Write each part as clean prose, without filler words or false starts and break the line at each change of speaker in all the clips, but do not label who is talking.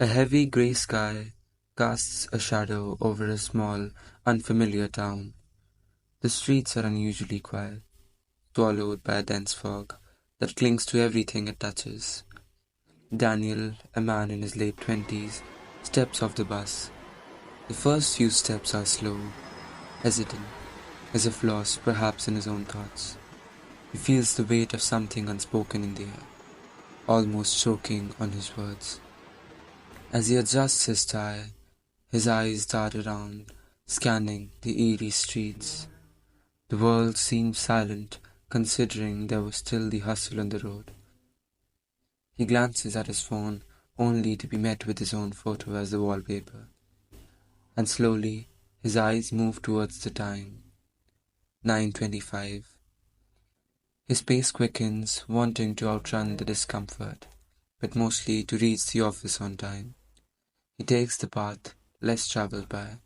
A heavy grey sky casts a shadow over a small, unfamiliar town. The streets are unusually quiet, swallowed by a dense fog that clings to everything it touches. Daniel, a man in his late 20s, steps off the bus. The first few steps are slow, hesitant, as if lost perhaps in his own thoughts. He feels the weight of something unspoken in the air, almost choking on his words. As he adjusts his tie, his eyes dart around, scanning the eerie streets. The world seemed silent, considering there was still the hustle on the road. He glances at his phone, only to be met with his own photo as the wallpaper. And slowly, his eyes move towards the time. 9:25. His pace quickens, wanting to outrun the discomfort, but mostly to reach the office on time. He takes the path less traveled by.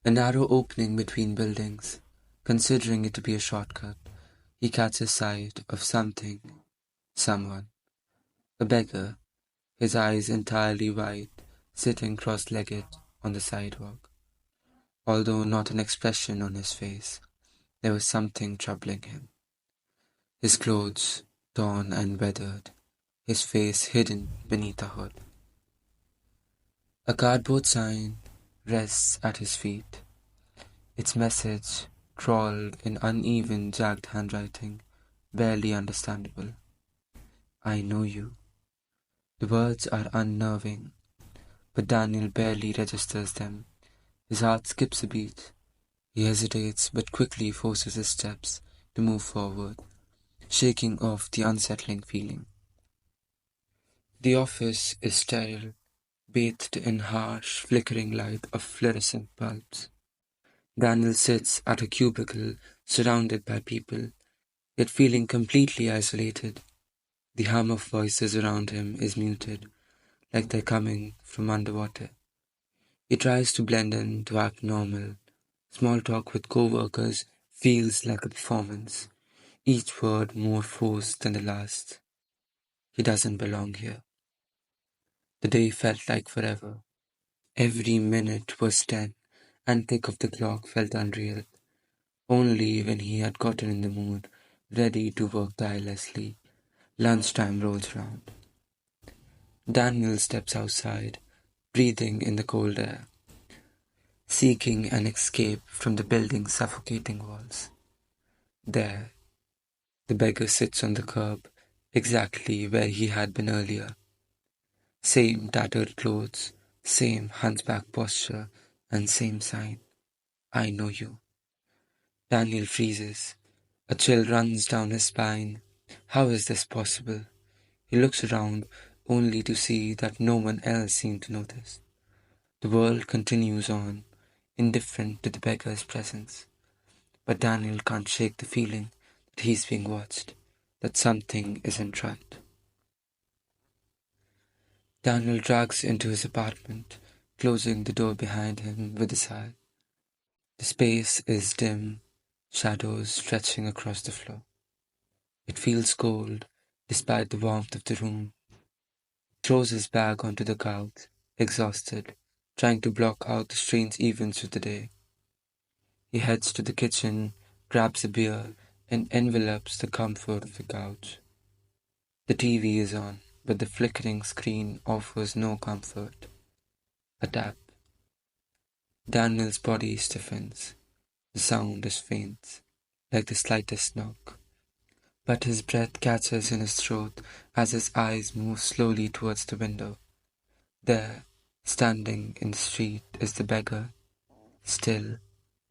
A narrow opening between buildings. Considering it to be a shortcut, he catches sight of something, someone. A beggar, his eyes entirely white, sitting cross-legged on the sidewalk. Although not an expression on his face, there was something troubling him. His clothes, torn and weathered, his face hidden beneath a hood. A cardboard sign rests at his feet. Its message, scrawled in uneven, jagged handwriting, barely understandable. I know you. The words are unnerving, but Daniel barely registers them. His heart skips a beat. He hesitates, but quickly forces his steps to move forward, shaking off the unsettling feeling. The office is sterile, bathed in harsh, flickering light of fluorescent bulbs. Daniel sits at a cubicle, surrounded by people, yet feeling completely isolated. The hum of voices around him is muted, like they're coming from underwater. He tries to blend in, to act normal. Small talk with co-workers feels like a performance, each word more forced than the last. He doesn't belong here. The day felt like forever. Every minute was 10, and tick of the clock felt unreal. Only when he had gotten in the mood, ready to work tirelessly, lunchtime rolls round. Daniel steps outside, breathing in the cold air, seeking an escape from the building's suffocating walls. There, the beggar sits on the curb, exactly where he had been earlier. Same tattered clothes, same hunchback posture, and same sign. I know you. Daniel freezes. A chill runs down his spine. How is this possible? He looks around, only to see that no one else seems to notice. The world continues on, indifferent to the beggar's presence. But Daniel can't shake the feeling that he's being watched, that something isn't right. Daniel drags into his apartment, closing the door behind him with a sigh. The space is dim, shadows stretching across the floor. It feels cold, despite the warmth of the room. He throws his bag onto the couch, exhausted, trying to block out the strange events of the day. He heads to the kitchen, grabs a beer, and envelops the comfort of the couch. The TV is on, but the flickering screen offers no comfort. A tap. Daniel's body stiffens. The sound is faint, like the slightest knock. But his breath catches in his throat as his eyes move slowly towards the window. There, standing in the street, is the beggar, still,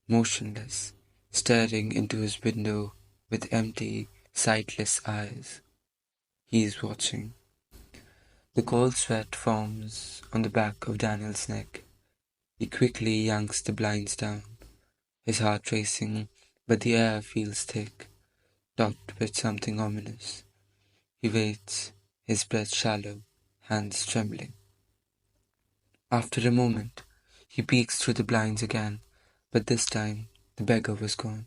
motionless, staring into his window with empty, sightless eyes. He is watching. The cold sweat forms on the back of Daniel's neck. He quickly yanks the blinds down, his heart racing, but the air feels thick, topped with something ominous. He waits, his breath shallow, hands trembling. After a moment, he peeks through the blinds again, but this time the beggar was gone.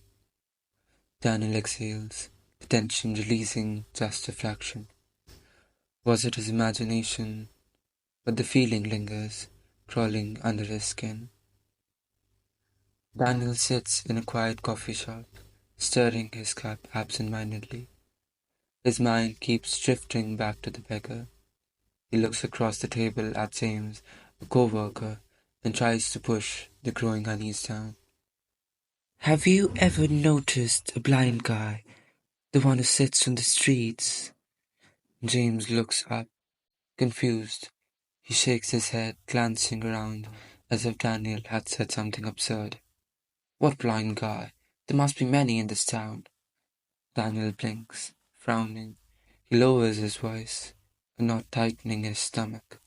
Daniel exhales, the tension releasing just a fraction. Was it his imagination, but the feeling lingers, crawling under his skin. Daniel sits in a quiet coffee shop, stirring his cup absent-mindedly. His mind keeps drifting back to the beggar. He looks across the table at James, a co-worker, and tries to push the growing unease down. Have you ever noticed a blind guy, the one who sits on the streets? James looks up, confused. He shakes his head, glancing around as if Daniel had said something absurd. What blind guy? There must be many in this town. Daniel blinks, frowning. He lowers his voice, a knot tightening in his stomach.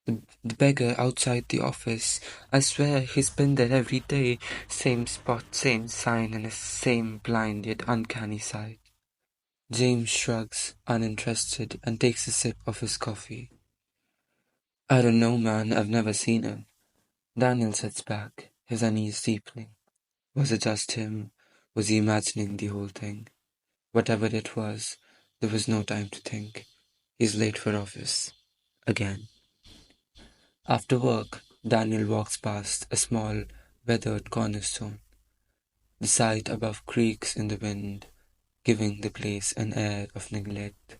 The beggar outside the office. I swear he's been there every day. Same spot, same sign, and the same blind yet uncanny sight. James shrugs, uninterested, and takes a sip of his coffee. I don't know, man. I've never seen him. Daniel sits back, his unease deepening. Was it just him? Was he imagining the whole thing? Whatever it was, there was no time to think. He's late for office. Again. After work, Daniel walks past a small, weathered cornerstone. The site above creaks in the wind, giving the place an air of neglect.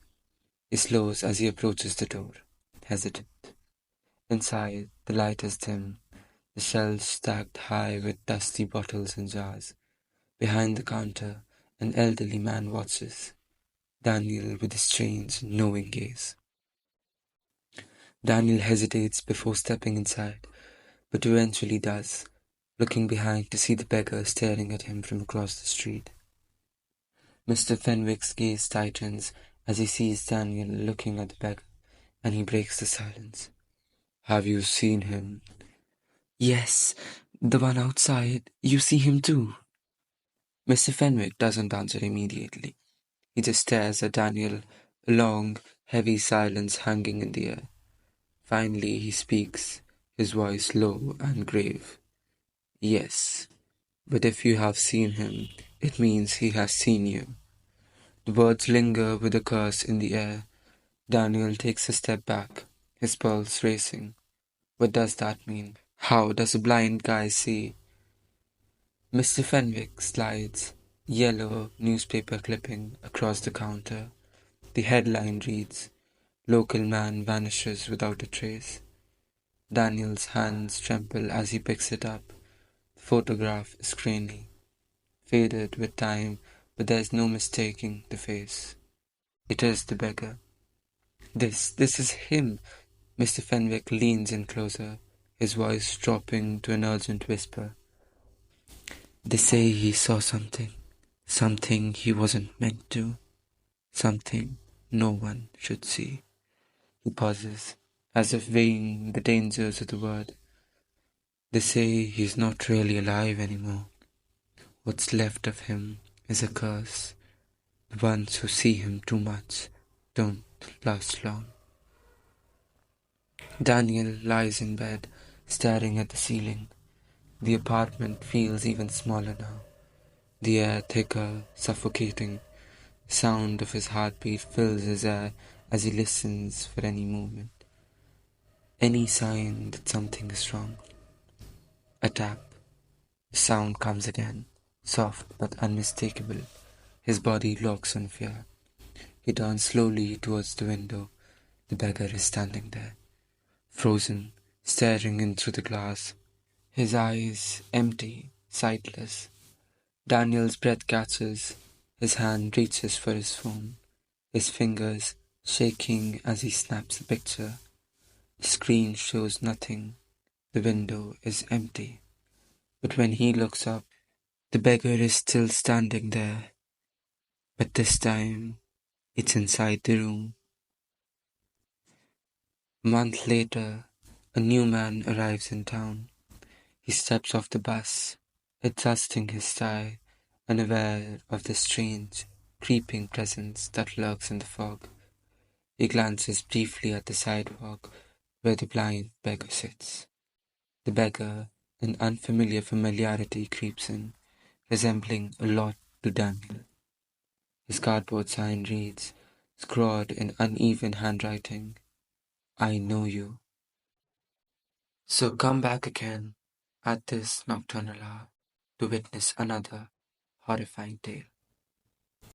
He slows as he approaches the door, hesitant. Inside, the light is dim, the shelves stacked high with dusty bottles and jars. Behind the counter, an elderly man watches Daniel with a strange, knowing gaze. Daniel hesitates before stepping inside, but eventually does, looking behind to see the beggar staring at him from across the street. Mr. Fenwick's gaze tightens as he sees Daniel looking at the beggar, and he breaks the silence. Have you seen him? Yes, the one outside. You see him too? Mr. Fenwick doesn't answer immediately. He just stares at Daniel, a long, heavy silence hanging in the air. Finally he speaks, his voice low and grave. Yes, but if you have seen him, it means he has seen you. The words linger with a curse in the air. Daniel takes a step back, his pulse racing. What does that mean? How does a blind guy see? Mr. Fenwick slides yellow newspaper clipping across the counter. The headline reads, Local man vanishes without a trace. Daniel's hands tremble as he picks it up. The photograph is grainy, faded with time, but there's no mistaking the face. It is the beggar. This is him. Mr. Fenwick leans in closer, his voice dropping to an urgent whisper. They say he saw something he wasn't meant to, something no one should see. He pauses, as if weighing the dangers of the word. They say he's not really alive anymore. What's left of him is a curse. The ones who see him too much don't last long. Daniel lies in bed, staring at the ceiling. The apartment feels even smaller now. The air thicker, suffocating. The sound of his heartbeat fills his air as he listens for any movement. Any sign that something is wrong. A tap. The sound comes again, soft but unmistakable. His body locks on fear. He turns slowly towards the window. The beggar is standing there, frozen, staring in through the glass. His eyes empty, sightless. Daniel's breath catches. His hand reaches for his phone, his fingers shaking as he snaps the picture. The screen shows nothing. The window is empty. But when he looks up, the beggar is still standing there. But this time, it's inside the room. A month later, a new man arrives in town. He steps off the bus, adjusting his tie, unaware of the strange, creeping presence that lurks in the fog. He glances briefly at the sidewalk where the blind beggar sits. The beggar, an unfamiliar familiarity creeps in, resembling a lot to Daniel. His cardboard sign reads, scrawled in uneven handwriting, I know you. So come back again at this nocturnal hour to witness another horrifying tale.